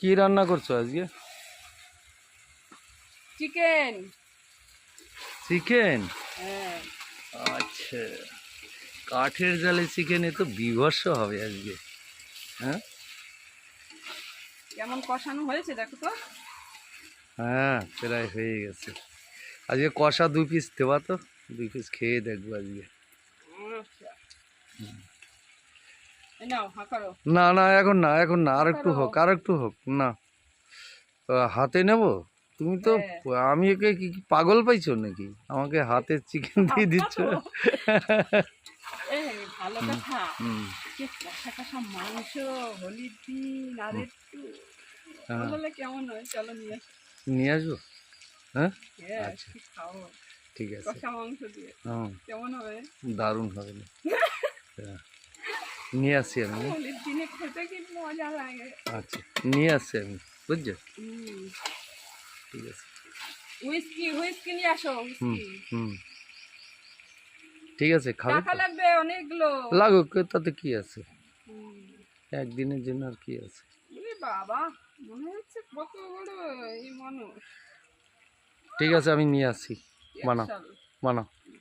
কি রান্না করছো আজকে? চিকেন। চিকেন? হ্যাঁ। আচ্ছা, কাঠের জালে চিকেন, এ তো বিভৎস হবে আজকে। হ্যাঁ কেমন কষানো হয়েছে দেখো তো। হ্যাঁ, প্রায় হয়ে গেছে। আজকে কষা 2 পিস দেওয়া, তো 2 পিস খেয়ে দেখবো আজকে। আচ্ছা, এই নাও হা করো। না না, এখন না, এখন না, আর একটু করো। হোক, আর একটু হোক না। হাতে নেব? তুমি তো, হ্যাঁ। আমি একে কি কি পাগল পাইছো নাকি? আমাকে হাতে চিকেন দিয়ে দিচ্ছ। এই ভালো হুম, কথা। হুম, যে কষা কষা মাংস, হলুদ দিন আর হুম, একটু হ্যাঁ, হলে কেমন হয়, চলো নিয়ে আসো। নিয়ে আসবো। হ্যাঁ, হ্যাঁ, আচ্ছা, কি খাও ঠিক আছে। কষা মাংস দিয়ে, হুম, কেমন হবে? দারুণ হবে না? হ্যাঁ, নিয়ে আসছি আমি, হ্যাঁ? হলুদ দিনে খেতে কি মজা লাগে। আচ্ছা, নিয়ে আসছি আমি, বুঝছো? হুম। ঠিক আছে। হুইস্কি হুইস্কি নিয়ে আসো, হুম, হুইস্কি। হুম, ঠিক আছে, খাবে টাকা তো? লাগবে অনেকগুলো। লাগুক, তাতে কি আছে? হুম। একদিনের জন্য আর কি আছে? ওরে বাবা, মনে হচ্ছে কত বড় এই মানুষ। ঠিক আছে, আমি নিয়ে আসছি। বানাও, স্পেশাল। বানাও।